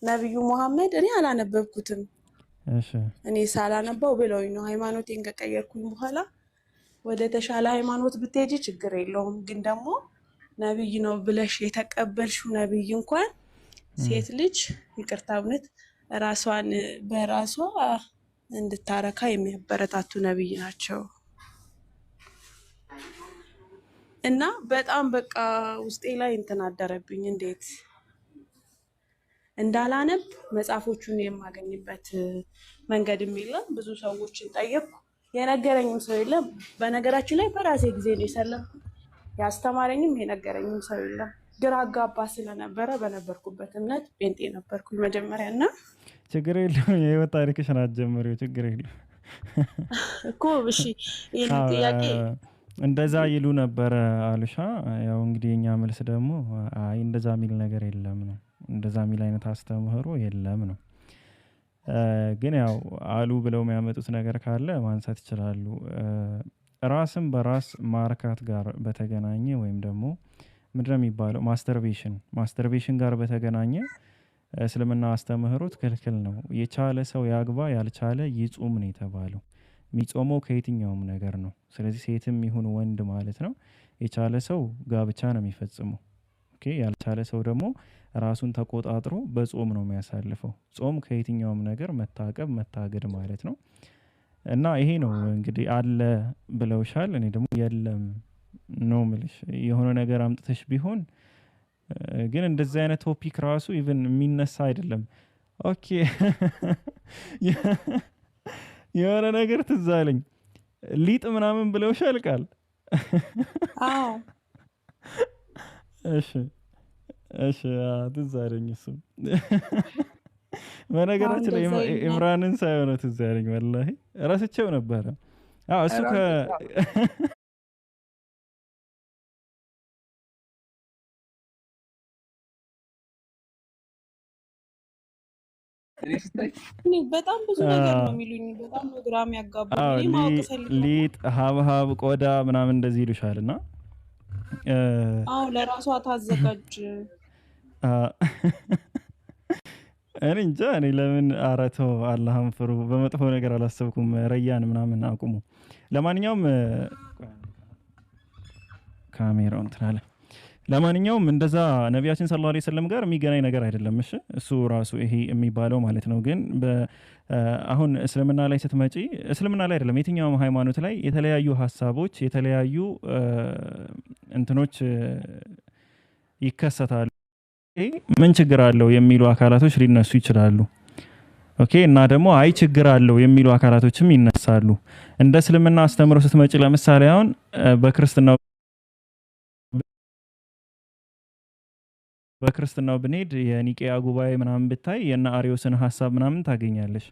ነብዩ መሐመድ እኔ አላነበብኩትም እሺ እኔ ሳላነበው ብለውኝ ነው ሃይማኖቴን ከቀየርኩኝ በኋላ ወደ ተሻለ ሃይማኖት ብትሄጂ ችግር የለውም ግን ደግሞ ነብይ ነው ብለሽ የተቀበልሽው ነብይ እንኳን ሴት ልጅ ይቅርታ እውነት ራሷን በራሷ እንድታረካ የሚያበረታቱ ነብይ ናቸው እና በጣም በቃ ውስጤ ላይ እንትን አደረብኝ እንዴት እንዳላነብ መጽሐፎቹን የማገኝበት መንገድም የለም ብዙ ሰዎችን ጠየቅኩ የነገረኝም ሰው የለም በነገራችን ላይ በራሴ ጊዜ ነው የሰለምኩት ያስተማረኝም የነገረኝም ሰው የለም ግራ አጋባ ስለነበረ በነበርኩበት እምነት ጴንጤ ነበርኩኝ መጀመሪያ እና ችግር የለውም የህይወት ታሪክሽን አትጀምሪው ችግር የለውም እኮ እሺ ይሄን ጥያቄ እንደዛ ይሉ ነበረ አሉሻ ያው እንግዲህ የኛ መልስ ደግሞ አይ እንደዛ የሚል ነገር የለም ነው እንደዛ የሚል አይነት አስተምህሮ የለም ነው ግን ያው አሉ ብለው የሚያመጡት ነገር ካለ ማንሳት ይችላሉ ራስን በራስ ማርካት ጋር በተገናኘ ወይም ደግሞ ምንድነው የሚባለው ማስተርቤሽን ጋር በተገናኘ እስልምና አስተምህሮት ክልክል ነው የቻለ ሰው ያግባ ያልቻለ ይጹም ነው የተባለው የሚጾመው ከየትኛውም ነገር ነው ስለዚህ ሴትም ይሁን ወንድ ማለት ነው የቻለ ሰው ጋብቻ ነው የሚፈጽመው ኦኬ ያልቻለ ሰው ደግሞ ራሱን ተቆጣጥሮ በጾም ነው የሚያሳልፈው ጾም ከየትኛውም ነገር መታቀብ መታገድ ማለት ነው እና ይሄ ነው እንግዲህ አለ ብለውሻል እኔ ደግሞ የለም ነው ምልሽ የሆነ ነገር አምጥተሽ ቢሆን ግን እንደዚህ አይነት ቶፒክ ራሱ ኢቭን የሚነሳ አይደለም ኦኬ የሆነ ነገር ትዝ አለኝ ሊጥ ምናምን ብለውሻል ቃል አዎ እሺ እሺ ትዝ አለኝ እሱ በነገራችን ላይ ኢምራንን ሳይሆን ትዝ አለኝ ወላሂ እረስቼው ነበረ እሱ በጣም ብዙ ነገር ነው የሚሉኝ በጣም ግራም ያጋባኝ ማወቅ ፈልጌ ሊጥ ሀብሀብ ቆዳ ምናምን እንደዚህ ይሉሻል እና አዎ ለራሷ ታዘጋጅ እኔ እንጃ እኔ ለምን አረተው አላህን ፍሩ በመጥፎ ነገር አላሰብኩም ረያን ምናምን አቁሙ ለማንኛውም ካሜራውን ትናለ ለማንኛውም እንደዛ ነብያችን ሰለላሁ ዐለይሂ ወሰለም ጋር የሚገናኝ ነገር አይደለም እሺ እሱ ራሱ ይሄ የሚባለው ማለት ነው ግን አሁን እስልምና ላይ ስትመጪ እስልምና ላይ አይደለም የትኛውም ሃይማኖት ላይ የተለያዩ ሐሳቦች የተለያዩ እንትኖች ይከሰታሉ ምን ችግር አለው የሚሉ አካላቶች ሊነሱ ይችላሉ ኦኬ እና ደግሞ አይ ችግር አለው የሚሉ አካላቶችም ይነሳሉ እንደ እስልምና አስተምሮ ስትመጪ ለምሳሌ አሁን በክርስትናው ብንሄድ የኒቄያ ጉባኤ ምናምን ብታይ የና አሪዮስን ሐሳብ ምናምን ታገኛለሽ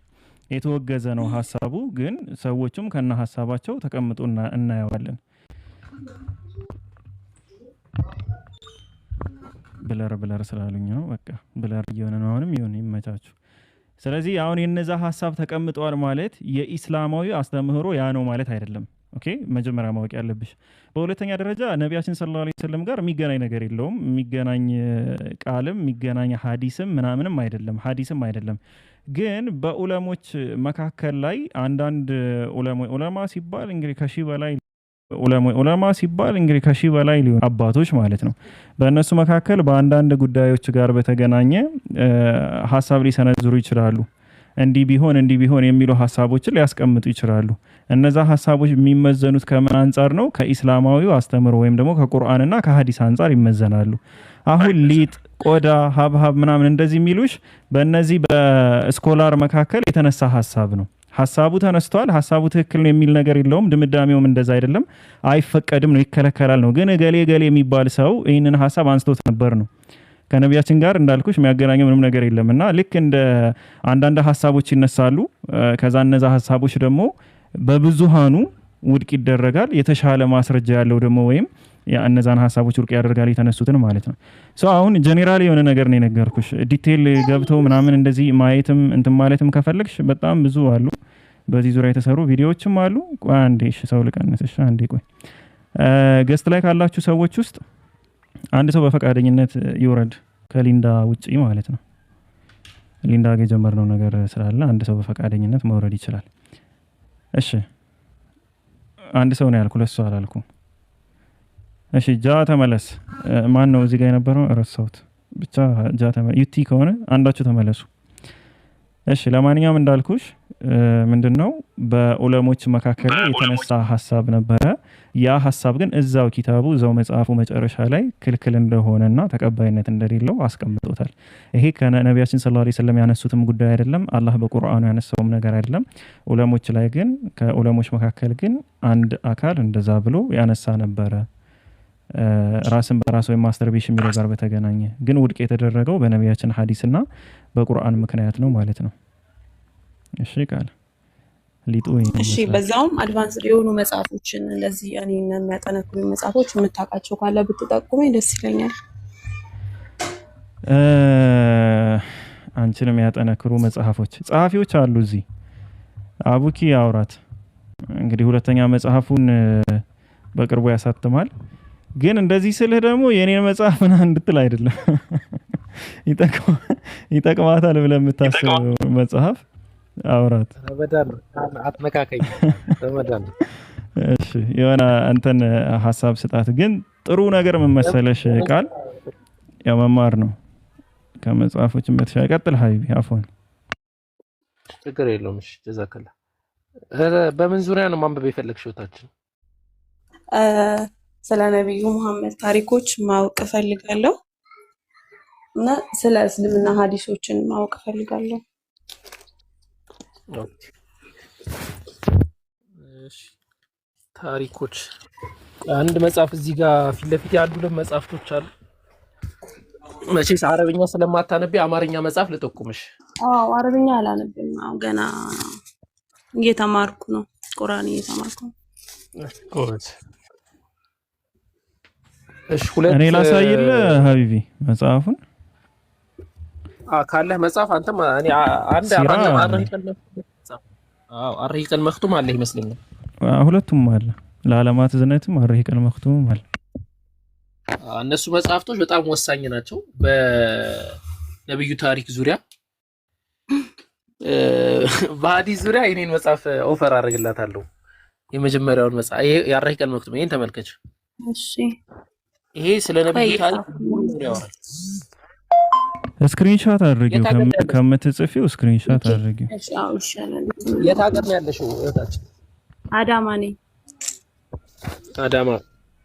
የተወገዘ ነው ሐሳቡ ግን ሰዎችም ከና ሐሳባቸው ተቀምጦ እናያዋለን ብለር ስላሉኝ ነው በቃ ብለር እየሆነ ነው አሁንም ይሁን ይመቻችሁ ስለዚህ አሁን የነዛ ሐሳብ ተቀምጧል ማለት የኢስላማዊ አስተምህሮ ያ ነው ማለት አይደለም ኦኬ መጀመሪያ ማወቅ ያለብሽ በሁለተኛ ደረጃ ነብያችን ሰለላሁ ዐለይሂ ወሰለም ጋር የሚገናኝ ነገር የለውም የሚገናኝ ቃልም የሚገናኝ ሐዲስም ምናምንም አይደለም ግን በኡለሞች መካከል ላይ አንዳንድ ኡለማ ሲባል እንግዲህ ከሺህ በላይ ሊሆን አባቶች ማለት ነው በእነሱ መካከል በአንዳንድ ጉዳዮች ጋር በተገናኘ ሐሳብ ሊሰነዝሩ ይችላሉ እንዲህ ቢሆን የሚሉ ሐሳቦችን ሊያስቀምጡ ይችላሉ እነዛ ሐሳቦች የሚመዘኑት ከምን አንፃር ነው ከኢስላማዊው አስተምሮ ወይም ደግሞ ከቁርአንና ከሐዲስ አንፃር ይመዘናሉ አሁን ሊጥ ቆዳ ሀብሀብ ምናምን እንደዚህ የሚሉሽ በእነዚህ በስኮላር መካከል የተነሳ ሐሳብ ነው ሐሳቡ ተነስቷል ሐሳቡ ትክክል ነው የሚል ነገር የለውም ድምዳሜውም እንደዛ አይደለም አይፈቀድም ነው ይከለከላል ነው ግን ገሌ የሚባል ሰው ይህንን ሐሳብ አንስቶት ነበር ነው ከነብያችን ጋር እንዳልኩሽ የሚያገናኘው ምንም ነገር የለምና ልክ እንደ አንዳንድ ሐሳቦች ይነሳሉ ከዛ እነዛ ሐሳቦች ደግሞ በብዙሃኑ ውድቅ ይደረጋል የተሻለ ማስረጃ ያለው ደግሞ ወይም እነዛን ሐሳቦች ውድቅ ያደርጋል የተነሱትን ማለት ነው አሁን ጄኔራሊ የሆነ ነገር ነው የነገርኩሽ ዲቴል ገብተው ምናምን እንደዚህ ማየትም እንትን ማለትም ከፈለግሽ በጣም ብዙ አሉ በዚህ ዙሪያ የተሰሩ ቪዲዮዎችም አሉ ቆይ አንዴ እሺ ሰው ልቀንስሽ አንዴ ቆይ ገስት ላይ ካላችሁ ሰዎች ውስጥ አንድ ሰው በፈቃደኝነት ይወረድ ከሊንዳ ውጪ ማለት ነው ሊንዳ ጋር የጀመርነው ነገር ስላለ አንድ ሰው በፈቃደኝነት መውረድ ይችላል። እሺ አንድ ሰው ነው ያልኩ፣ ለሱ አላልኩ። እሺ ጃ ተመለስ። ማን ነው እዚህ ጋር የነበረው? ረሳሁት። ብቻ ጃ ተመለስ። ዩቲ ከሆነ አንዳችሁ ተመለሱ። እሺ ለማንኛውም እንዳልኩሽ ምንድነው በዑለሞች መካከል ላይ የተነሳ ሀሳብ ነበረ። ያ ሀሳብ ግን እዛው ኪታቡ እዛው መጽሐፉ መጨረሻ ላይ ክልክል እንደሆነና ተቀባይነት እንደሌለው አስቀምጦታል። ይሄ ከነቢያችን ሰለላሁ ዐለይሂ ወሰለም ያነሱትም ጉዳይ አይደለም፣ አላህ በቁርአኑ ያነሳውም ነገር አይደለም። ዑለሞች ላይ ግን ከዑለሞች መካከል ግን አንድ አካል እንደዛ ብሎ ያነሳ ነበረ። ራስን በራስ ወይም ማስተርቤሽን የሚለው ጋር በተገናኘ ግን ውድቅ የተደረገው በነቢያችን ሐዲስና በቁርአን ምክንያት ነው ማለት ነው። እሺ ቃል ሊጡ እሺ በዛውም አድቫንስድ የሆኑ መጽሐፎችን እንደዚህ እኔን የሚያጠነክሩ መጽሐፎች የምታውቃቸው ካለ ብትጠቁመኝ ደስ ይለኛል። አንቺንም ያጠነክሩ መጽሐፎች ጸሐፊዎች አሉ እዚህ። አቡኪ አውራት እንግዲህ ሁለተኛ መጽሐፉን በቅርቡ ያሳትማል። ግን እንደዚህ ስልህ ደግሞ የኔን መጽሐፍ ምን እንድትል አይደለም፣ ይጠቅማታል ብለህ የምታስበው መጽሐፍ አውራት። ረመዳን አትነካከኝ ረመዳን። እሺ የሆነ አንተን ሀሳብ ስጣት። ግን ጥሩ ነገር ምን መሰለሽ ቃል ያው መማር ነው ከመጽሐፎችም በተሻለ። ቀጥል ሀቢቢ አፎን። ችግር የለውም። እሺ ጀዛከላ። በምን ዙሪያ ነው ማንበብ የፈለግሽው? ታችን ስለ ነቢዩ መሐመድ ታሪኮች ማወቅ እፈልጋለሁ እና ስለ እስልምና ሀዲሶችን ማወቅ እፈልጋለሁ። እሺ ታሪኮች አንድ መጽሐፍ እዚህ ጋር ፊት ለፊት ያሉ መጽሐፍቶች አሉ። መቼስ አረብኛ ስለማታነቢ አማርኛ መጽሐፍ ልጠቁምሽ። አዎ አረብኛ አላነብም። አዎ ገና እየተማርኩ ነው። ቁርአን እየተማርኩ ነው። ጎበዝ። እሺ ሁለት እኔ ላሳይልህ ሀቢቢ መጽሐፉን ካለህ መጽሐፍ አንተም እኔ አንድ አረሂቀል መክቱም አለ ይመስለኛል። ሁለቱም አለ። ለዓለማት ዝነትም አረሂቀል መክቱም አለ። እነሱ መጽሐፍቶች በጣም ወሳኝ ናቸው በነብዩ ታሪክ ዙሪያ። በሐዲስ ዙሪያ የኔን መጽሐፍ ኦፈር አደርግላታለሁ። የመጀመሪያውን መጽሐፍ ይሄ የአረሂቀል መክቱም፣ ይሄን ተመልከች። እሺ ይሄ ስለ ነብዩ ታሪክ ዙሪያ ያወራል። ስክሪንሾት አድርጊው፣ ከምትጽፊው ስክሪንሾት አድርጊው። እሺ አዎ ይሻላል። የት ሀገር ነው ያለሽው እህታችን? አዳማ ነኝ። አዳማ።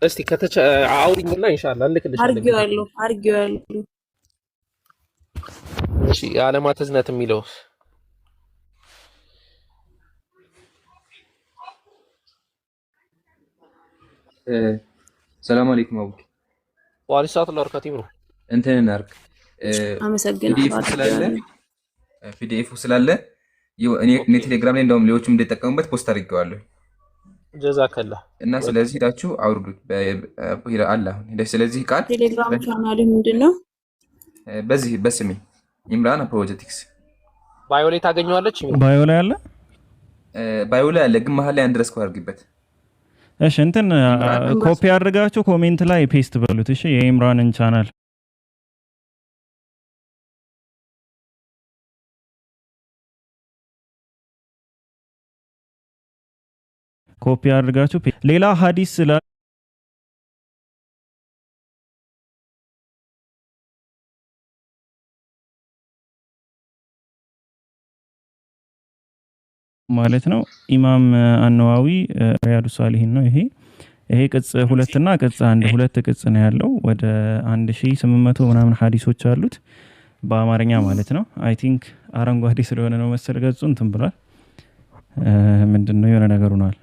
እስቲ ከተቻ አውሪኝና ኢንሻአላህ እንልክልሻለን። አርጊዋለሁ። እሺ የዓለማት ዝነት የሚለው ሰላም አለይኩም አቡኪ። ወአለይኩም ሰላም ወበረካቱሁ። ብሮ እንትን እናርግ አመሰግናለሁ። ፒዲኤፍ ስላለ እኔ ቴሌግራም ላይ እንደውም ሌሎችም እንዲጠቀሙበት ፖስት አድርጌዋለሁ። ጀዛከላ። እና ስለዚህ ሄዳችሁ አውርዱት አለ። ስለዚህ ቃል ቴሌግራም ቻናል ምንድነው? በዚህ በስሜ ኢምራን አፖሎጀቲክስ ባዮ ላይ ታገኘዋለች። ባዮ ላይ አለ፣ ባዮ ላይ አለ፣ ግን መሀል ላይ አንድረስ አድርጊበት። እሺ እንትን ኮፒ አድርጋችሁ ኮሜንት ላይ ፔስት በሉት። እሺ የኢምራንን ቻናል ኮፒ አድርጋችሁ ሌላ ሐዲስ ማለት ነው። ኢማም አነዋዊ ሪያዱ ሳሊሂን ነው። ይሄ ቅጽ 2 እና ቅጽ 1 ሁለት ቅጽ ነው ያለው። ወደ 1800 ምናምን ሐዲሶች አሉት በአማርኛ ማለት ነው። አይ ቲንክ አረንጓዴ ስለሆነ ነው መሰል ገጹ እንትን ብሏል። ምንድነው የሆነ ነገር ሆኗል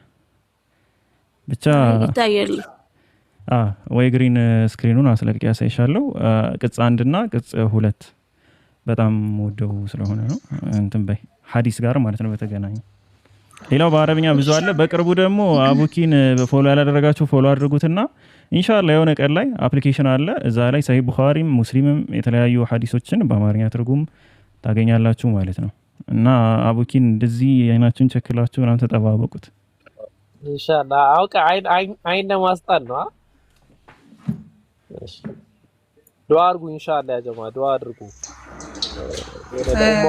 ብቻ ይታያል። ወይ ግሪን ስክሪኑን አስለቅቄ ያሳይሻለሁ። ቅጽ 1 እና ቅጽ 2 በጣም ወደው ስለሆነ ነው እንትን በይ ሐዲስ ጋር ማለት ነው በተገናኘ። ሌላው በአረብኛ ብዙ አለ። በቅርቡ ደግሞ አቡኪን ፎሎ ያላደረጋችሁ ፎሎ አድርጉትና ኢንሻአላህ የሆነ ቀን ላይ አፕሊኬሽን አለ እዛ ላይ ሰሂህ ቡኻሪም ሙስሊምም የተለያዩ ሐዲሶችን በአማርኛ ትርጉም ታገኛላችሁ ማለት ነው። እና አቡኪን እንደዚህ አይናችሁን ቸክላችሁ ምናምን ተጠባበቁት ኢንሻአላህ። አውቀ አይን ለማስጣል ነው። እሺ ዱዓ አድርጉ ኢንሻአላህ ያ ጀማ ዱዓ አድርጉ። ወደ ደግሞ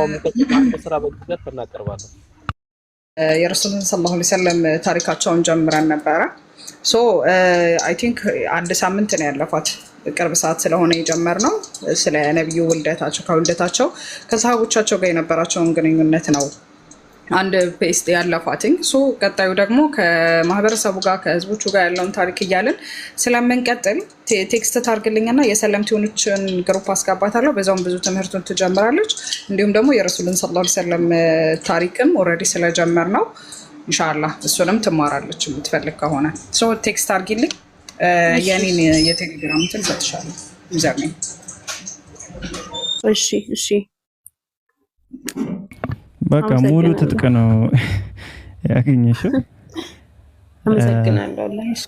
አንድ ስራ በግለት እናቀርባለን። የረሱልን ሰለላሁ ዐለይሂ ወሰለም ታሪካቸውን ጀምረን ነበረ። ሶ አይ ቲንክ አንድ ሳምንት ነው ያለፋት፣ ቅርብ ሰዓት ስለሆነ የጀመርነው ስለ ነብዩ ውልደታቸው ከውልደታቸው ከሰሃቦቻቸው ጋር የነበራቸውን ግንኙነት ነው አንድ ፔስት ያለፋትኝ። ሶ ቀጣዩ ደግሞ ከማህበረሰቡ ጋር ከህዝቦቹ ጋር ያለውን ታሪክ እያልን ስለምንቀጥል ቴክስት ታርግልኝና የሰለምቲዎችን ግሩፕ አስገባታለሁ። በዛውም ብዙ ትምህርቱን ትጀምራለች። እንዲሁም ደግሞ የረሱልን ሰለላሁ ዐለይሂ ወሰለም ታሪክም ኦልሬዲ ስለጀመር ነው ኢንሻአላህ እሱንም ትማራለች የምትፈልግ ከሆነ። ሶ ቴክስት አርጊልኝ የኔን የቴሌግራም እንትን ሰጥሻለሁ ዩዘርኔም። እሺ እሺ በቃ ሙሉ ትጥቅ ነው ያገኘሽው። አመሰግናለሁ አላህ እሺ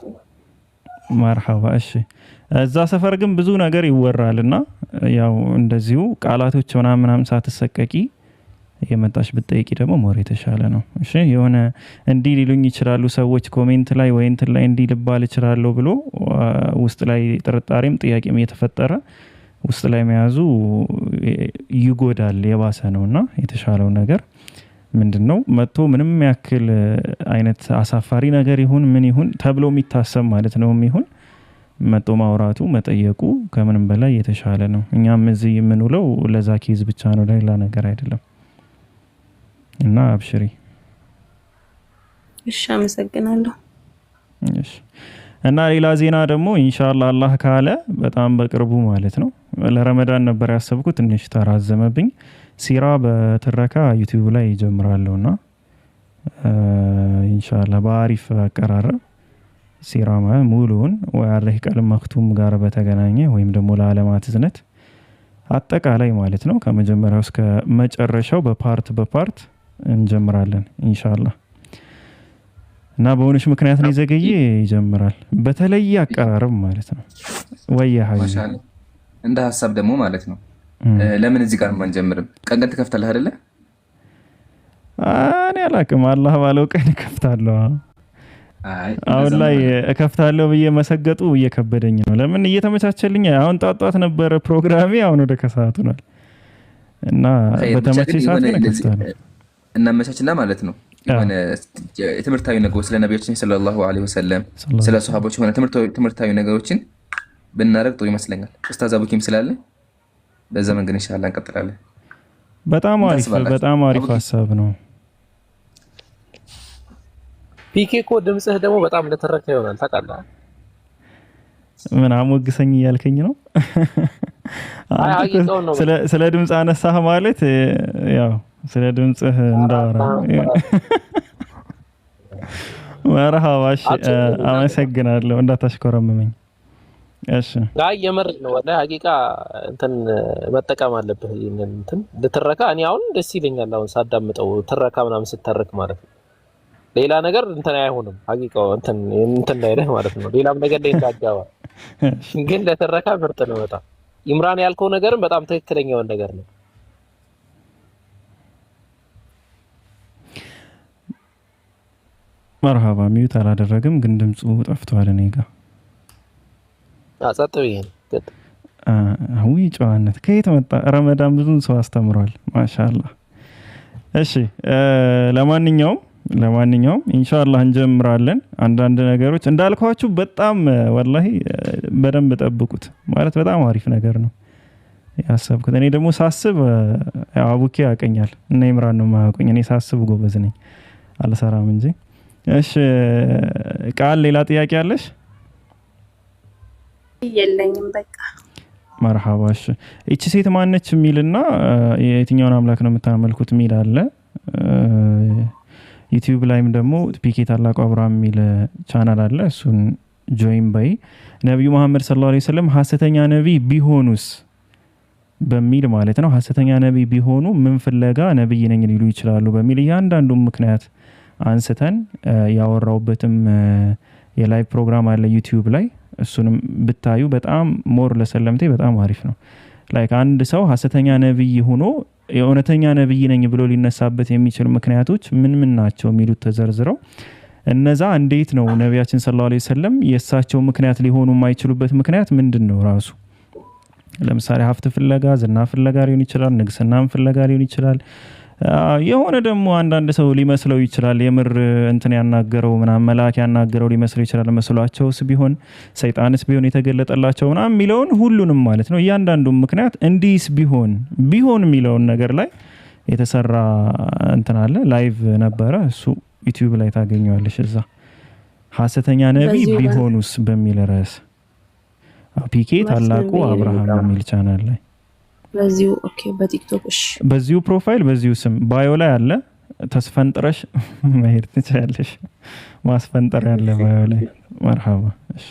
መርሐባ። እሺ እዛ ሰፈር ግን ብዙ ነገር ይወራልና ያው እንደዚሁ ቃላቶች ምናምን ሳትሰቀቂ የመጣሽ ብትጠይቂ ደግሞ ሞር የተሻለ ነው። እሺ የሆነ እንዲህ ሊሉኝ ይችላሉ ሰዎች ኮሜንት ላይ ወይ እንትን ላይ እንዲህ ልባል እችላለሁ ብሎ ውስጥ ላይ ጥርጣሬም ጥያቄም እየተፈጠረ ውስጥ ላይ መያዙ ይጎዳል፣ የባሰ ነውና የተሻለው ነገር ምንድነው መጥቶ ምንም ያክል አይነት አሳፋሪ ነገር ይሁን ምን ይሁን ተብሎ የሚታሰብ ማለት ነው የሚሆን መጥቶ ማውራቱ መጠየቁ ከምንም በላይ የተሻለ ነው። እኛም እዚህ የምንውለው ለዛ ኬዝ ብቻ ነው፣ ለሌላ ነገር አይደለም። እና አብሽሪ። እሺ አመሰግናለሁ። እሺ እና ሌላ ዜና ደግሞ ኢንሻአላህ አላህ ካለ በጣም በቅርቡ ማለት ነው ለረመዳን ነበር ያሰብኩት፣ ትንሽ ተራዘመብኝ። ሲራ በትረካ ዩቲዩብ ላይ ይጀምራለሁና ኢንሻአላህ በአሪፍ አቀራረብ ሲራ ሙሉውን ወይ አርሂቀል መክቱም ጋር በተገናኘ ወይም ደግሞ ለዓለማት እዝነት አጠቃላይ ማለት ነው ከመጀመሪያው እስከ መጨረሻው በፓርት እንጀምራለን ኢንሻአላህ። እና በሆነሽ ምክንያት ነው የዘገየ ይጀምራል በተለየ አቀራረብ ማለት ነው። ወይ ሀይ ማሻአላህ እንደ ሐሳብ ደግሞ ማለት ነው ለምን እዚህ ጋር ማንጀምርም? ቀን ትከፍታለህ አይደለ? እኔ አላቅም፣ አላህ ባለው ቀን እከፍታለሁ። አሁን ላይ እከፍታለሁ ብዬ መሰገጡ እየከበደኝ ነው። ለምን እየተመቻቸልኝ አሁን ጧጧት ነበረ ፕሮግራሜ፣ አሁን ወደ ከሰዓቱ ነው እና በተመቸ ሰዓት እከፍታለሁ። እናመቻችና ማለት ነው የሆነ ትምህርታዊ ነገሮች ስለ ነብያችን ሰለላሁ ዐለይሂ ወሰለም ስለ ሱሐቦች የሆነ ትምህርታዊ ነገሮችን ብናደርግ ጥሩ ይመስለኛል። ኡስታዝ አቡኪም ስላለ በዛ መንገድ ኢንሻአላህ እንቀጥላለን። በጣም አሪፍ ሀሳብ ነው። ፒኬ እኮ ድምጽህ ደግሞ በጣም ለተረካ ይሆናል ታውቃለህ። ምን አሞግሰኝ እያልከኝ ነው? ስለ ድምጽ አነሳህ ማለት ያው ስለ ድምጽህ እንዳወራ መርሐባ። እሺ አመሰግናለሁ፣ እንዳታሽኮረመመኝ። እሺ ጋር የምር ነው ወላሂ ሀቂቃ እንትን መጠቀም አለብህ። ይሄንን እንትን ልትረካ እኔ አሁን ደስ ይለኛል አሁን ሳዳምጠው ትረካ ምናምን ስተረክ ማለት ነው። ሌላ ነገር እንትን አይሆንም ሀቂቃው እንትን ላይ ነህ ማለት ነው። ሌላም ነገር ላይ እንዳጋባ ግን ለትረካ ምርጥ ነው በጣም። ኢምራን ያልከው ነገርም በጣም ትክክለኛው ነገር ነው። መርሐባ ሚዩት አላደረግም ግን ድምፁ ጠፍቷል እኔ ጋር። ጸጥ ብዬ ነው። ውይ ጨዋነት ከየት መጣ? ረመዳን ብዙ ሰው አስተምሯል ማሻአላህ። እሺ ለማንኛውም ኢንሻአላህ እንጀምራለን። አንዳንድ ነገሮች እንዳልኳችሁ በጣም ወላሂ በደንብ ጠብቁት። ማለት በጣም አሪፍ ነገር ነው ያሰብኩት። እኔ ደግሞ ሳስብ አቡኪ ያቀኛል እና ኢምራን ነው ማያውቁኝ። እኔ ሳስብ ጎበዝ ነኝ አልሰራም እንጂ። እሺ ቃል ሌላ ጥያቄ አለሽ? የለኝም በቃ መርሐባ። እሺ እቺ ሴት ማነች የሚልና የትኛውን አምላክ ነው የምታመልኩት የሚል አለ። ዩቲዩብ ላይም ደግሞ ፒኬ ታላቁ አብርሃም የሚል ቻናል አለ። እሱን ጆይን በይ። ነብዩ መሐመድ ሰለላሁ ዐለይሂ ወሰለም ሐሰተኛ ነብይ ቢሆኑስ በሚል ማለት ነው። ሐሰተኛ ነብይ ቢሆኑ ምን ፍለጋ ነብይ ነኝ ሊሉ ይችላሉ በሚል እያንዳንዱ ምክንያት አንስተን ያወራውበትም የላይቭ ፕሮግራም አለ ዩቲዩብ ላይ። እሱንም ብታዩ በጣም ሞር ለሰለምቴ በጣም አሪፍ ነው። ላይክ አንድ ሰው ሐሰተኛ ነብይ ሆኖ የእውነተኛ ነብይ ነኝ ብሎ ሊነሳበት የሚችል ምክንያቶች ምን ናቸው የሚሉት ተዘርዝረው እነዛ እንዴት ነው ነብያችን ሰለላሁ ዐለይሂ ወሰለም የእሳቸው ምክንያት ሊሆኑ የማይችሉበት ምክንያት ምንድን ነው ራሱ ለምሳሌ ሀብት ፍለጋ፣ ዝና ፍለጋ ሊሆን ይችላል፣ ንግስናም ፍለጋ ሊሆን ይችላል። የሆነ ደግሞ አንዳንድ ሰው ሊመስለው ይችላል የምር እንትን ያናገረው ምናምን መልአክ ያናገረው ሊመስለው ይችላል። መስሏቸውስ ቢሆን ሰይጣንስ ቢሆን የተገለጠላቸው ምናምን የሚለውን ሁሉንም ማለት ነው እያንዳንዱ ምክንያት እንዲህስ ቢሆን የሚለውን ነገር ላይ የተሰራ እንትን አለ። ላይቭ ነበረ እሱ ዩቲዩብ ላይ ታገኘዋለሽ። እዛ ሐሰተኛ ነቢይ ቢሆኑስ በሚል ርዕስ ፒኬ ታላቁ አብርሃም በሚል ቻናል ላይ በዚሁ ኦኬ፣ በቲክቶክ እሺ፣ በዚሁ ፕሮፋይል በዚሁ ስም ባዮ ላይ አለ። ተስፈንጥረሽ መሄድ ትችላለሽ። ማስፈንጠር ያለ ባዮ ላይ መርሃባ። እሺ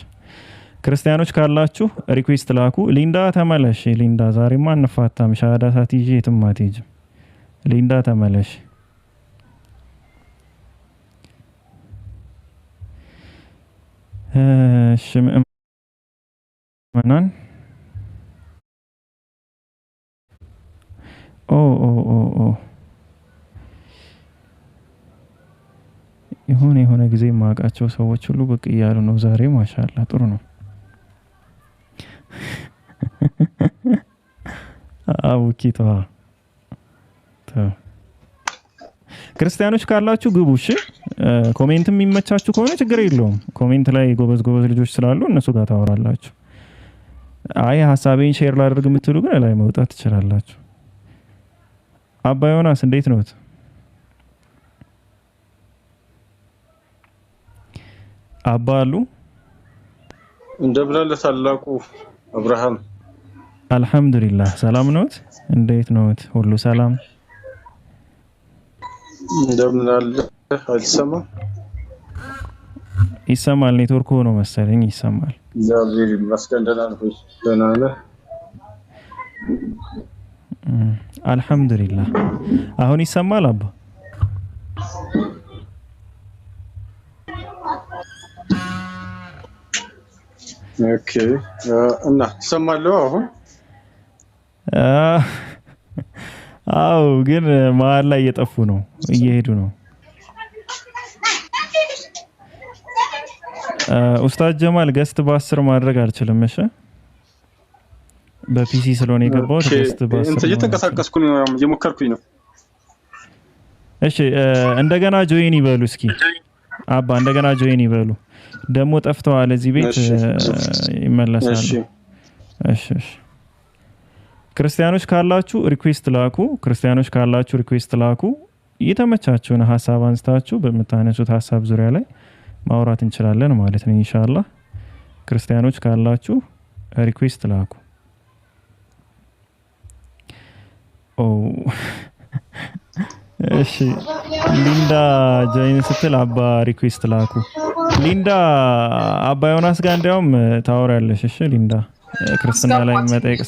ክርስቲያኖች ካላችሁ ሪኩዌስት ላኩ። ሊንዳ ተመለሽ። ሊንዳ ዛሬማ አንፋታም። ሻሃዳ ሳትይዤ የትም አትሄጂም። ሊንዳ ተመለሽ። እሺ ምእመናን የሆነ ጊዜ የማውቃቸው ሰዎች ሁሉ ብቅ እያሉ ነው ዛሬ። ማሻላ ጥሩ ነው። አቡኪቷ ክርስቲያኖች ካላችሁ ግቡ። እሺ ኮሜንት የሚመቻችሁ ከሆነ ችግር የለውም። ኮሜንት ላይ ጎበዝ ልጆች ስላሉ እነሱ ጋር ታወራላችሁ። አይ ሀሳቤን ሼር ላድርግ የምትሉ ግን ላይ መውጣት ትችላላችሁ። አባ ዮናስ እንዴት ነዎት? አባ አሉ እንደምን ታላቁ አብርሃም? አልሐምዱሊላህ ሰላም ነዎት? እንዴት ነዎት? ሁሉ ሰላም? እንደምን አለ? አይሰማም? ይሰማል። ኔትወርክ ሆኖ መሰለኝ ይሰማል። እግዚአብሔር ይመስገን። ደህና ነህ? አልሐምዱሊላህ። አሁን ይሰማል አባ? ኦኬ እና ትሰማለህ አሁን? አዎ፣ ግን መሀል ላይ እየጠፉ ነው፣ እየሄዱ ነው። ኡስታዝ ጀማል ገስት በ10 ማድረግ አልችልም። እሺ በፒሲ ስለሆነ የገባሁት ገስት በ10 እየተንቀሳቀስኩ ነው፣ እየሞከርኩኝ ነው። እሺ እንደገና ጆይን ይበሉ እስኪ አባ፣ እንደገና ጆይን ይበሉ። ደግሞ ጠፍተዋል እዚህ ቤት ይመለሳሉ። እሺ ክርስቲያኖች ካላችሁ ሪኩዌስት ላኩ። የተመቻችሁን ሀሳብ አንስታችሁ በምታነሱት ሀሳብ ዙሪያ ላይ ማውራት እንችላለን ማለት ነው ኢንሻአላህ። ክርስቲያኖች ካላችሁ ሪኩዌስት ላኩ። እሺ ሊንዳ ጆይን ስትል አባ ሪኩዌስት ላኩ። ሊንዳ አባ ዮናስ ጋር እንዲያውም ታወራለሽ። እሺ ሊንዳ ክርስትና ላይ መጠየቅ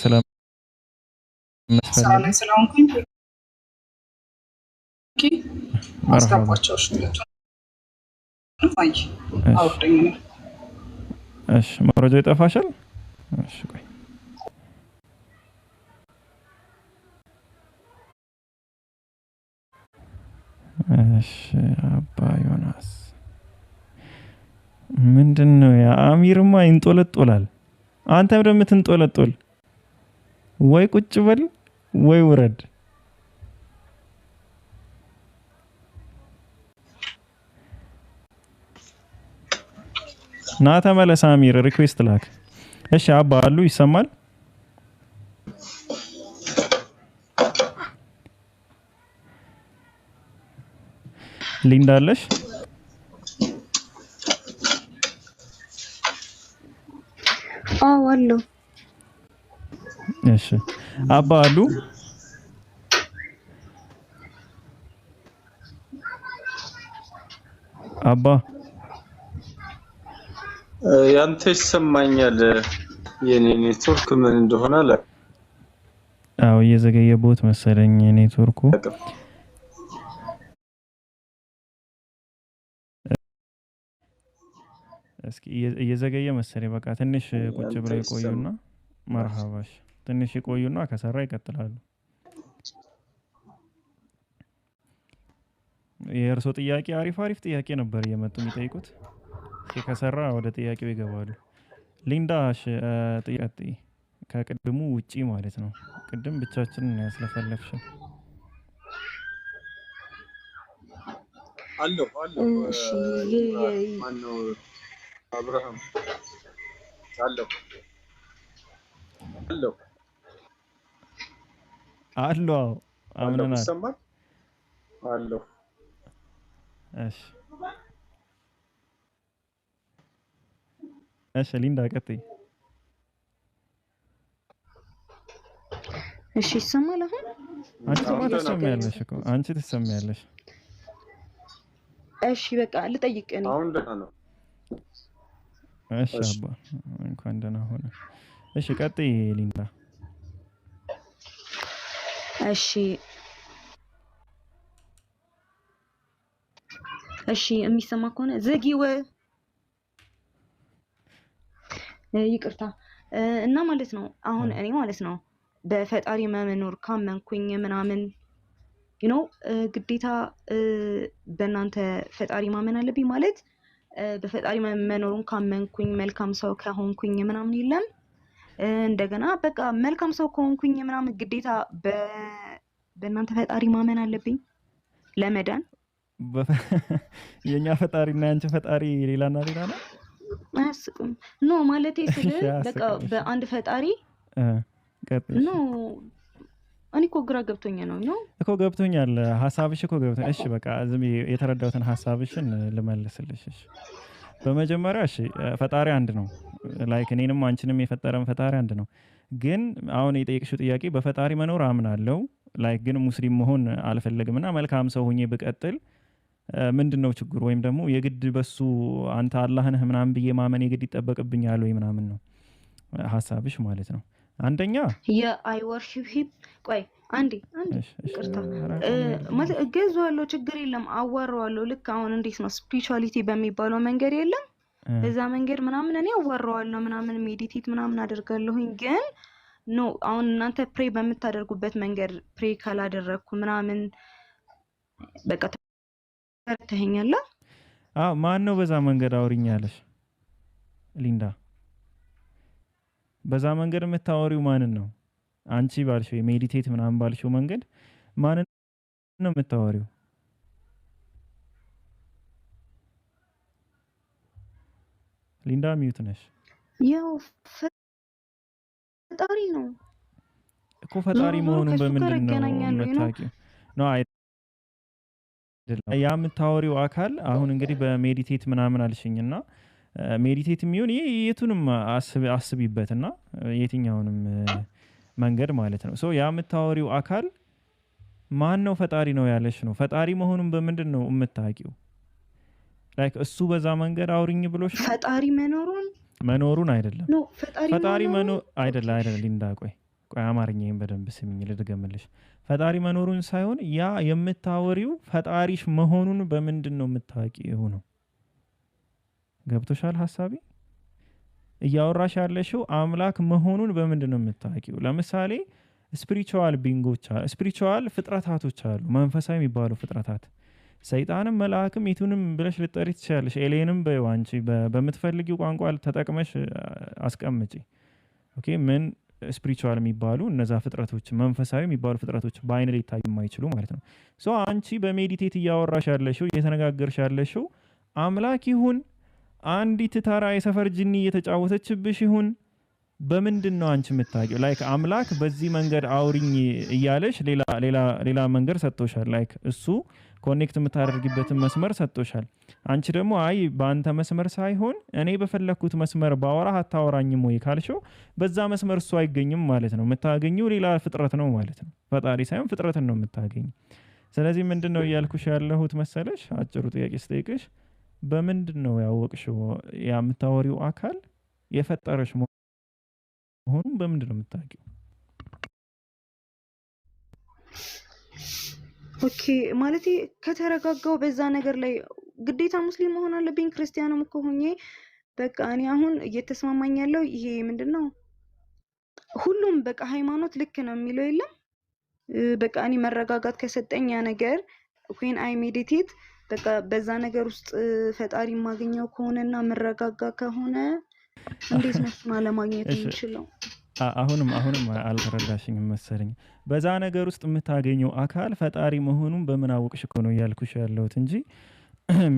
እሺ መረጃ ይጠፋሻል። እሺ ቆይ እሺ አባ ዮናስ ምንድነው? ያ አሚርማ ይንጦለጦላል። አንተም ደግሞ የምትንጦለጦል ወይ ቁጭ በል ወይ ውረድ። ና ተመለስ አሚር፣ ሪኩዌስት ላክ። እሺ አባ አሉ ይሰማል? ሊንዳ አለሽ? አዎ አለው። እሺ አባ አሉ? አባ ያንተ ይሰማኛል። የኔ ኔትወርክ ምን እንደሆነ አለ። አዎ እየዘገየቦት መሰለኝ ኔትወርኩ። እስኪ እየዘገየ መሰለኝ። በቃ ትንሽ ቁጭ ብለው ይቆዩና መርሃባሽ ትንሽ ይቆዩና ከሰራ ይቀጥላሉ። የእርሶ ጥያቄ አሪፍ ጥያቄ ነበር እየመጡ የሚጠይቁት። እስኪ ከሰራ ወደ ጥያቄው ይገባሉ። ሊንዳ ጥያቄ ከቅድሙ ውጪ ማለት ነው። ቅድም ብቻችንን ያስለፈለፍሽን አለው እሺ ማነው አብርሃም አለው አምነናል። ይሰማል አለው። እሺ ሊንዳ ቀጥይ። እሺ ይሰማል አሁን? አንቺ ትሰሚያለሽ። እሺ በቃ ልጠይቅ እኔ። አሁን ደህና ነው። እሺ አባ እንኳን ደህና ሆነ። እሺ ቀጥይ ሊንዳ። እሺ የሚሰማ ከሆነ ዘጊው ይቅርታ። እና ማለት ነው አሁን እኔ ማለት ነው በፈጣሪ መኖር ካመንኩኝ ምናምን ግዴታ በእናንተ ፈጣሪ ማመን አለብኝ ማለት በፈጣሪ መኖሩን ካመንኩኝ መልካም ሰው ከሆንኩኝ ምናምን የለም። እንደገና በቃ መልካም ሰው ከሆንኩኝ ምናምን ግዴታ በእናንተ ፈጣሪ ማመን አለብኝ ለመዳን። የኛ ፈጣሪና ያንቺ ፈጣሪ ሌላና ሌላ ነው። አያስቅም ኖ ማለቴ ስለ በቃ በአንድ ፈጣሪ ኖ እኔ እኮ ግራ ገብቶኛል ነው እኮ ገብቶኛል። ሐሳብሽ እኮ ገብቶኛል። እሺ በቃ ዝም የተረዳሁትን ሐሳብሽን ልመልስልሽ። እሺ በመጀመሪያ እሺ ፈጣሪ አንድ ነው። ላይክ እኔንም አንቺንም የፈጠረን ፈጣሪ አንድ ነው። ግን አሁን የጠየቅሽው ጥያቄ በፈጣሪ መኖር አምናለሁ ላይክ ግን ሙስሊም መሆን አልፈልግምና መልካም ሰው ሆኜ ብቀጥል ምንድነው ችግሩ? ወይም ደግሞ የግድ በሱ አንተ አላህ ነህ ምናምን ብዬ ማመን የግድ ይጠበቅብኛል ወይ ምናምን ነው ሐሳብሽ ማለት ነው። አንደኛ የአይ ወርሺፕ ሂም ቆይ አንዴ ይቅርታ ማለት እገዛዋለሁ ችግር የለም አዋራዋለሁ። ልክ አሁን እንዴት ነው ስፒሪቹዋሊቲ በሚባለው መንገድ የለም በዛ መንገድ ምናምን እኔ አዋራዋለሁ ምናምን ሜዲቴት ምናምን አደርጋለሁኝ። ግን ኖ አሁን እናንተ ፕሬ በምታደርጉበት መንገድ ፕሬ ካላደረኩ ምናምን በቃ ተተኸኛላ። ማን ነው በዛ መንገድ አውሪኛለሽ ሊንዳ? በዛ መንገድ የምታወሪው ማንን ነው? አንቺ ባልሽው ሜዲቴት ምናምን ባልሽው መንገድ ማንን ነው የምታወሪው? ሊንዳ ሚዩት ነሽ። ያው ፈጣሪ ነው እኮ ፈጣሪ መሆኑን በምንድን ነው የምታውቂው? ነው አይደለም ያ የምታወሪው አካል አሁን እንግዲህ በሜዲቴት ምናምን አልሽኝና ሜዲቴት የሚሆን የቱንም አስቢበትና የትኛውንም መንገድ ማለት ነው። ያ የምታወሪው አካል ማን ነው ፈጣሪ ነው ያለሽ ነው? ፈጣሪ መሆኑን በምንድን ነው የምታውቂው? ላይክ እሱ በዛ መንገድ አውሪኝ ብሎሽ ፈጣሪ መኖሩን አይደለም ነው ፈጣሪ አይደለም ሊንዳ ቆይ አማርኛዬን በደንብ ስሚኝ ልድገምልሽ። ፈጣሪ መኖሩን ሳይሆን ያ የምታወሪው ፈጣሪሽ መሆኑን በምንድን ነው የምታውቂው ነው። ገብቶሻል ሐሳቤ? እያወራሽ ያለሽው አምላክ መሆኑን በምንድን ነው የምታውቂው? ለምሳሌ ስፒሪቹዋል ቢንጎች አሉ፣ ስፒሪቹዋል ፍጥረታቶች አሉ፣ መንፈሳዊ የሚባሉ ፍጥረታት ሰይጣንም መልአክም የቱንም ብለሽ ልጠሪ ትችላለሽ። ኤሌንም በይው አንቺ በምትፈልጊው ቋንቋ ተጠቅመሽ አስቀምጪ። ኦኬ ምን ስፒሪቹዋል የሚባሉ እነዛ ፍጥረቶች መንፈሳዊ የሚባሉ ፍጥረቶች በአይን ሊታዩ የማይችሉ ማለት ነው። አንቺ በሜዲቴት እያወራሽ ያለሽው እየተነጋገርሽ ያለሽው አምላክ ይሁን አንዲት ተራ የሰፈር ጅኒ እየተጫወተችብሽ ይሁን በምንድን ነው አንቺ የምታውቂው? ላይክ አምላክ በዚህ መንገድ አውሪኝ እያለሽ ሌላ መንገድ ሰጥቶሻል። ላይክ እሱ ኮኔክት የምታደርጊበትን መስመር ሰጥቶሻል። አንቺ ደግሞ አይ በአንተ መስመር ሳይሆን እኔ በፈለግኩት መስመር ባወራህ አታወራኝም ወይ ካልሽው በዛ መስመር እሱ አይገኝም ማለት ነው። የምታገኘው ሌላ ፍጥረት ነው ማለት ነው። ፈጣሪ ሳይሆን ፍጥረትን ነው የምታገኝ። ስለዚህ ምንድን ነው እያልኩሽ ያለሁት መሰለሽ? አጭሩ ጥያቄ ስጠይቅሽ በምንድን ነው ያወቅሽው የምታወሪው አካል የፈጠረሽ መሆኑን በምንድን ነው የምታውቂው? ኦኬ ማለት ከተረጋጋው በዛ ነገር ላይ ግዴታ ሙስሊም መሆን አለብኝ? ክርስቲያንም እኮ ሆኜ በቃ እኔ አሁን እየተስማማኝ ያለው ይሄ ምንድነው ሁሉም በቃ ሃይማኖት ልክ ነው የሚለው የለም። በቃ እኔ መረጋጋት ከሰጠኝ ያ ነገር when I meditate በቃ በዛ ነገር ውስጥ ፈጣሪ ማገኘው ከሆነና መረጋጋ ከሆነ እንዴት ነው እሱን አለማግኘት የምችለው? አሁንም አልተረዳሽኝም መሰለኝ። በዛ ነገር ውስጥ የምታገኘው አካል ፈጣሪ መሆኑን በምን አወቅሽ እኮ ነው እያልኩሽ ያለሁት እንጂ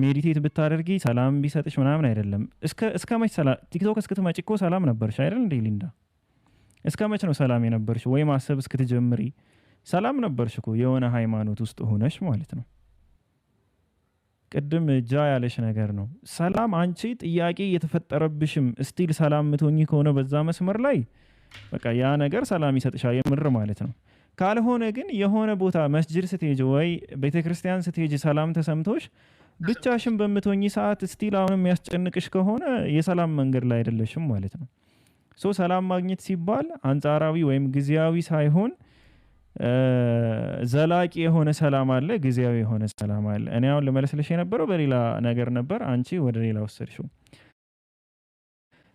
ሜዲቴት ብታደርጊ ሰላም ቢሰጥሽ ምናምን አይደለም። እስከ መች ሰላም ቲክቶክ እስክትመጪ እኮ ሰላም ነበርሽ አይደል እንዴ ሊንዳ? እስከ መች ነው ሰላም የነበርሽ? ወይ ማሰብ እስክትጀምሪ ሰላም ነበርሽ እኮ የሆነ ሃይማኖት ውስጥ ሆነሽ ማለት ነው። ቅድም ጃ ያለሽ ነገር ነው ሰላም። አንቺ ጥያቄ የተፈጠረብሽም ስቲል ሰላም ምትሆኚ ከሆነ በዛ መስመር ላይ በቃ ያ ነገር ሰላም ይሰጥሻል የምር ማለት ነው። ካልሆነ ግን የሆነ ቦታ መስጅድ ስትሄጂ ወይ ቤተክርስቲያን ስትሄጂ ሰላም ተሰምቶሽ ብቻሽን በምትሆኚ ሰዓት ስቲል አሁንም የሚያስጨንቅሽ ከሆነ የሰላም መንገድ ላይ አይደለሽም ማለት ነው። ሶ ሰላም ማግኘት ሲባል አንጻራዊ ወይም ጊዜያዊ ሳይሆን ዘላቂ የሆነ ሰላም አለ፣ ጊዜያዊ የሆነ ሰላም አለ። እኔ አሁን ልመለስልሽ የነበረው በሌላ ነገር ነበር፣ አንቺ ወደ ሌላ ወሰድሽው።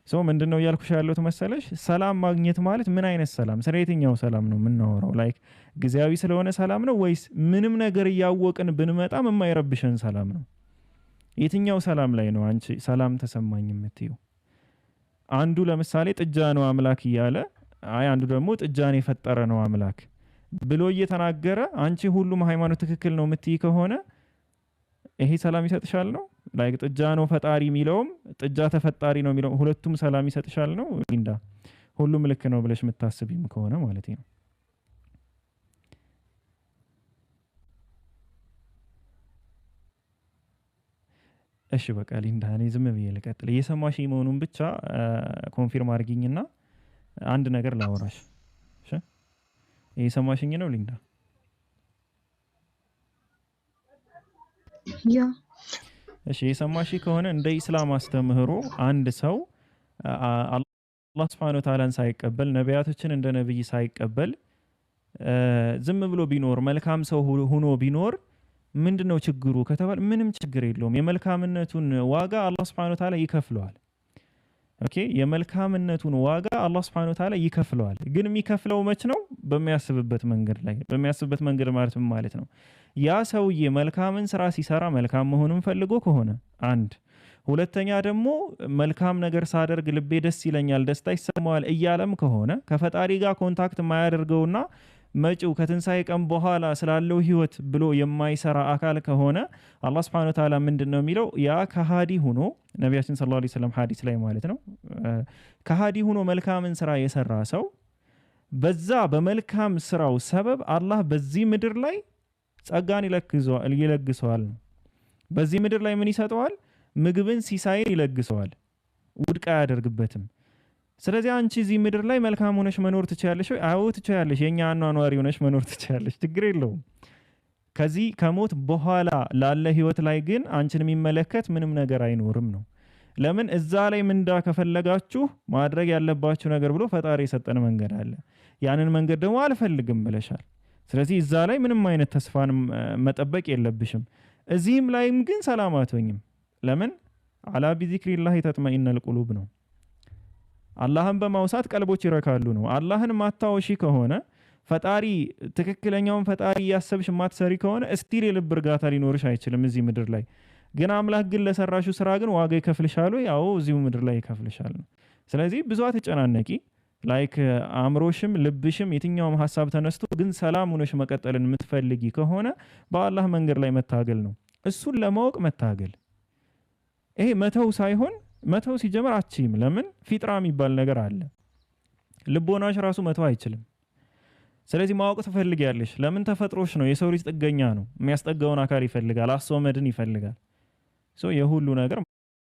ሶ ምንድነው እያልኩሽ ያለሁት መሰለሽ? ሰላም ማግኘት ማለት ምን አይነት ሰላም፣ ስለ የትኛው ሰላም ነው የምናወራው? ላይክ ጊዜያዊ ስለሆነ ሰላም ነው ወይስ ምንም ነገር እያወቅን ብንመጣም የማይረብሸን ሰላም ነው? የትኛው ሰላም ላይ ነው አንቺ ሰላም ተሰማኝ የምትይው? አንዱ ለምሳሌ ጥጃ ነው አምላክ እያለ አይ አንዱ ደግሞ ጥጃን የፈጠረ ነው አምላክ ብሎ እየተናገረ አንቺ ሁሉም ሃይማኖት ትክክል ነው የምትይ ከሆነ ይሄ ሰላም ይሰጥሻል ነው? ላይክ ጥጃ ነው ፈጣሪ የሚለውም ጥጃ ተፈጣሪ ነው የሚለው ሁለቱም ሰላም ይሰጥሻል ነው ሊንዳ? ሁሉም ልክ ነው ብለሽ የምታስቢም ከሆነ ማለት ነው። እሺ በቃ ሊንዳ እኔ ዝም ብዬ ልቀጥል። እየሰማሽ መሆኑን ብቻ ኮንፊርም አድርጊኝና አንድ ነገር ላወራሽ። እሺ እየሰማሽኝ ነው ሊንዳ? ያ እሺ የሰማሽ ከሆነ እንደ ኢስላም አስተምህሮ አንድ ሰው አላህ Subhanahu Wa Ta'ala ሳይቀበል ነቢያቶችን እንደ ነብይ ሳይቀበል ዝም ብሎ ቢኖር መልካም ሰው ሆኖ ቢኖር ምንድነው ችግሩ ከተባለ ምንም ችግር የለውም። የመልካምነቱን ዋጋ አላህ Subhanahu Wa Ta'ala ይከፍለዋል። ኦኬ የመልካምነቱን ዋጋ አላህ Subhanahu Wa Ta'ala ይከፍለዋል። ግን የሚከፍለው መች ነው? በሚያስብበት መንገድ ላይ። በሚያስብበት መንገድ ማለት ምን ማለት ነው? ያ ሰውዬ መልካምን ስራ ሲሰራ መልካም መሆኑን ፈልጎ ከሆነ አንድ፣ ሁለተኛ ደግሞ መልካም ነገር ሳደርግ ልቤ ደስ ይለኛል፣ ደስታ ይሰማዋል እያለም ከሆነ ከፈጣሪ ጋር ኮንታክት የማያደርገውና መጪው ከትንሳኤ ቀን በኋላ ስላለው ህይወት ብሎ የማይሰራ አካል ከሆነ አላህ Subhanahu Wa Ta'ala ምንድነው የሚለው? ያ ከሃዲ ሆኖ ነብያችን ሰለላሁ ዐለይሂ ወሰለም ሐዲስ ላይ ማለት ነው ከሃዲ ሆኖ መልካምን ስራ የሰራ ሰው በዛ በመልካም ስራው ሰበብ አላህ በዚህ ምድር ላይ ጸጋን ይለግሰዋል ነው። በዚህ ምድር ላይ ምን ይሰጠዋል? ምግብን ሲሳይን ይለግሰዋል፣ ውድቅ አያደርግበትም። ስለዚህ አንቺ እዚህ ምድር ላይ መልካም ሆነሽ መኖር ትችያለሽ ወይ? አዎ ትችያለሽ። የኛ አኗኗሪ ሆነሽ መኖር ትችያለሽ፣ ችግር የለውም። ከዚህ ከሞት በኋላ ላለ ህይወት ላይ ግን አንቺን የሚመለከት ምንም ነገር አይኖርም ነው። ለምን? እዛ ላይ ምንዳ ከፈለጋችሁ ማድረግ ያለባችሁ ነገር ብሎ ፈጣሪ የሰጠን መንገድ አለ። ያንን መንገድ ደግሞ አልፈልግም ብለሻል። ስለዚህ እዛ ላይ ምንም አይነት ተስፋን መጠበቅ የለብሽም። እዚህም ላይም ግን ሰላም አትሆኝም። ለምን? አላ ቢዚክሪላህ ተጥመኢነል ቁሉብ ነው። አላህን በማውሳት ቀልቦች ይረካሉ ነው። አላህን ማታወሺ ከሆነ ፈጣሪ ትክክለኛውን ፈጣሪ እያሰብሽ ማትሰሪ ከሆነ እስቲል የልብ እርጋታ ሊኖርሽ አይችልም እዚህ ምድር ላይ። ግን አምላክ ግን ለሰራሹ ስራ ግን ዋጋ ይከፍልሻል ወይ? አዎ እዚሁ ምድር ላይ ይከፍልሻል ነው። ስለዚህ ብዙ አትጨናነቂ። ላይክ አእምሮሽም ልብሽም የትኛውም ሀሳብ ተነስቶ ግን ሰላም ሆነሽ መቀጠልን የምትፈልጊ ከሆነ በአላህ መንገድ ላይ መታገል ነው። እሱን ለማወቅ መታገል። ይሄ መተው ሳይሆን መተው ሲጀመር አትችይም። ለምን? ፊጥራ የሚባል ነገር አለ። ልቦናሽ ራሱ መተው አይችልም። ስለዚህ ማወቅ ትፈልጊያለሽ። ለምን? ተፈጥሮሽ ነው። የሰው ልጅ ጥገኛ ነው። የሚያስጠጋውን አካል ይፈልጋል፣ አስወመድን ይፈልጋል። የሁሉ ነገር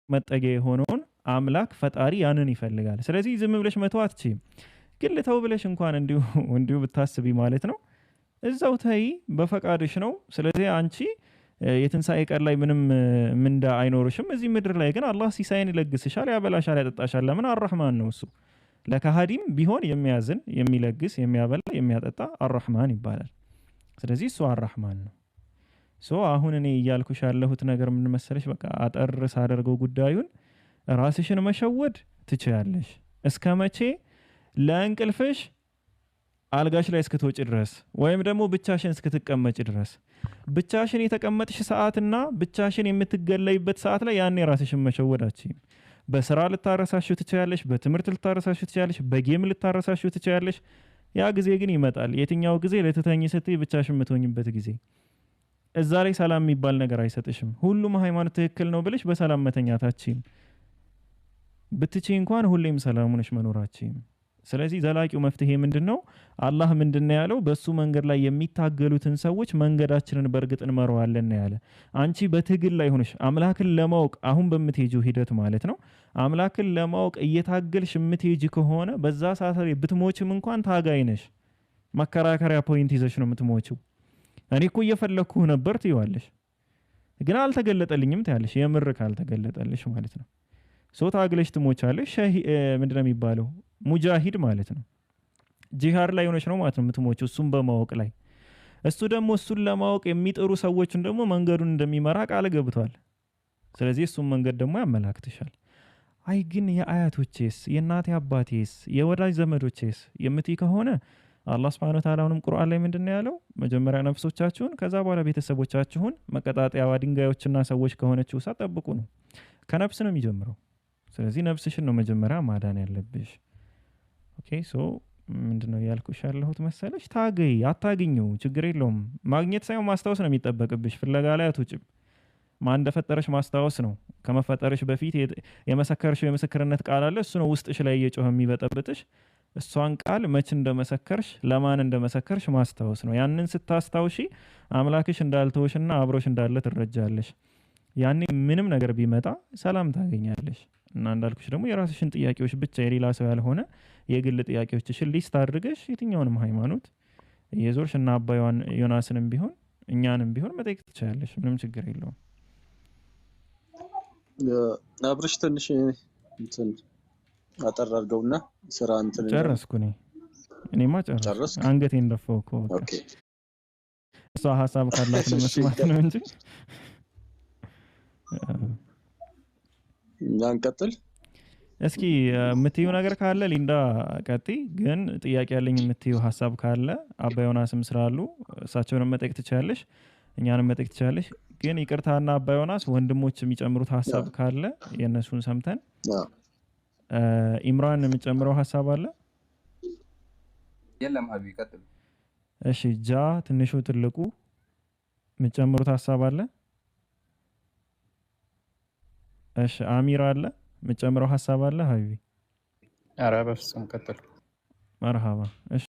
መጠጊያ የሆነውን አምላክ ፈጣሪ ያንን ይፈልጋል። ስለዚህ ዝም ብለሽ መተው አትችይም። ግን ልተው ብለሽ እንኳን እንዲሁ ብታስቢ ማለት ነው እዛው ተይ፣ በፈቃድሽ ነው። ስለዚህ አንቺ የትንሳኤ ቀን ላይ ምንም ምንዳ አይኖርሽም። እዚህ ምድር ላይ ግን አላህ ሲሳይን ይለግስሻል፣ ያበላሻል፣ ያጠጣሻል። ለምን? አርራህማን ነው እሱ። ለካሃዲም ቢሆን የሚያዝን የሚለግስ የሚያበላ የሚያጠጣ አርራህማን ይባላል። ስለዚህ እሱ አርራህማን ነው። አሁን እኔ እያልኩሽ ያለሁት ነገር ምን መሰለሽ? በቃ አጠር ሳደርገው ጉዳዩን ራስሽን መሸወድ ትችያለሽ። እስከ መቼ? ለእንቅልፍሽ አልጋሽ ላይ እስክትወጪ ድረስ ወይም ደግሞ ብቻሽን እስክትቀመጪ ድረስ። ብቻሽን የተቀመጥሽ ሰዓትና ብቻሽን የምትገለይበት ሰዓት ላይ ያኔ ራስሽን መሸወድ አትችይም። በስራ ልታረሳሽው ትችላለሽ፣ በትምህርት ልታረሳሽው ትችላለሽ፣ በጌም ልታረሳሽው ትችላለሽ። ያ ጊዜ ግን ይመጣል። የትኛው ጊዜ? ልትተኝ ስትይ ብቻሽን የምትሆኝበት ጊዜ። እዛ ላይ ሰላም የሚባል ነገር አይሰጥሽም። ሁሉም ሃይማኖት ትክክል ነው ብለሽ በሰላም መተኛታችን ብትቺ እንኳን ሁሌም ሰላም ሆነሽ መኖራችን። ስለዚህ ዘላቂው መፍትሄ ምንድነው? አላህ ምንድነው ያለው? በሱ መንገድ ላይ የሚታገሉትን ሰዎች መንገዳችንን በእርግጥ እንመራዋለን ያለ። አንቺ በትግል ላይ ሆነሽ አምላክን ለማወቅ አሁን በምትሄጂው ሂደት ማለት ነው አምላክን ለማወቅ እየታገልሽ የምትሄጂ ከሆነ በዛ ሰዓት ላይ ብትሞችም እንኳን ታጋይ ነሽ። መከራከሪያ ፖይንት ይዘሽ ነው የምትሞችው። እኔ እኮ እየፈለኩህ ነበር ትይዋለሽ፣ ግን አልተገለጠልኝም ትያለሽ። የምር ካልተገለጠልሽ ማለት ነው ሶ ታግለሽ ትሞቻለሽ። ምንድነው የሚባለው? ሙጃሂድ ማለት ነው። ጂሃድ ላይ ሆነሽ ነው ማለት ነው የምትሞችው፣ እሱን በማወቅ ላይ። እሱ ደግሞ እሱን ለማወቅ የሚጥሩ ሰዎችን ደግሞ መንገዱን እንደሚመራ ቃል ገብቷል። ስለዚህ እሱን መንገድ ደግሞ ያመላክትሻል። አይ ግን የአያቶቼስ የእናቴ አባቴስ የወዳጅ ዘመዶቼስ የምትይ ከሆነ አላህ Subhanahu Wa Ta'ala አሁንም ቁርአን ላይ ምንድነው ያለው? መጀመሪያ ነፍሶቻችሁን ከዛ በኋላ ቤተሰቦቻችሁን መቀጣጠያዋ ድንጋዮችና ሰዎች ከሆነችው እሳት ጠብቁ ነው። ከነፍስ ነው የሚጀምረው። ስለዚህ ነፍስሽን ነው መጀመሪያ ማዳን ያለብሽ። ኦኬ ሶ ምንድነው ያልኩሽ ያለሁት መሰለሽ? ታገይ፣ አታግኙ፣ ችግር የለውም። ማግኘት ሳይሆን ማስታወስ ነው የሚጠበቅብሽ። ፍለጋ ላይ አትውጭም። ማን እንደፈጠረሽ ማስታወስ ነው። ከመፈጠርሽ በፊት የመሰከርሽው የምስክርነት ቃል አለ። እሱ ነው ውስጥሽ ላይ እየጮኸ የሚበጠብጥሽ። እሷን ቃል መች እንደመሰከርሽ ለማን እንደመሰከርሽ ማስታወስ ነው። ያንን ስታስታውሺ አምላክሽ እንዳልተወሽና አብሮሽ እንዳለ ትረጃለሽ። ያኔ ምንም ነገር ቢመጣ ሰላም ታገኛለሽ። እና እንዳልኩሽ ደግሞ የራስሽን ጥያቄዎች ብቻ የሌላ ሰው ያልሆነ የግል ጥያቄዎችሽን ሊስት አድርገሽ የትኛውንም ሃይማኖት የዞርሽ እና አባ ዮናስንም ቢሆን እኛንም ቢሆን መጠየቅ ትችላለሽ። ምንም ችግር የለውም። አብርሽ ትንሽ እንትን አጠር አድርገውና ስራ እንትን ጨረስኩ። እኔማ ጨረስኩ። አንገቴን ደፋው እኮ። ኦኬ እሷ ሀሳብ ካላት ለመስማት ነው እንጂ እንቀጥል። እስኪ የምትይው ነገር ካለ ሊንዳ ቀጢ። ግን ጥያቄ ያለኝ የምትይው ሀሳብ ካለ አባ ዮናስም ስላሉ እሳቸውንም መጠየቅ ትችላለሽ፣ እኛንም መጠየቅ ትችላለሽ። ግን ይቅርታና አባ ዮናስ ወንድሞች የሚጨምሩት ሀሳብ ካለ የእነሱን ሰምተን ኢምራን የምጨምረው ሀሳብ አለ? የለም ሀቢ ቀጥሉ። እሺ ጃ ትንሹ ትልቁ የምጨምሩት ሀሳብ አለ? እሺ አሚር አለ የምጨምረው ሀሳብ አለ? ሀቢቢ ኧረ በፍጹም ቀጥሉ። መርሃባ። እሺ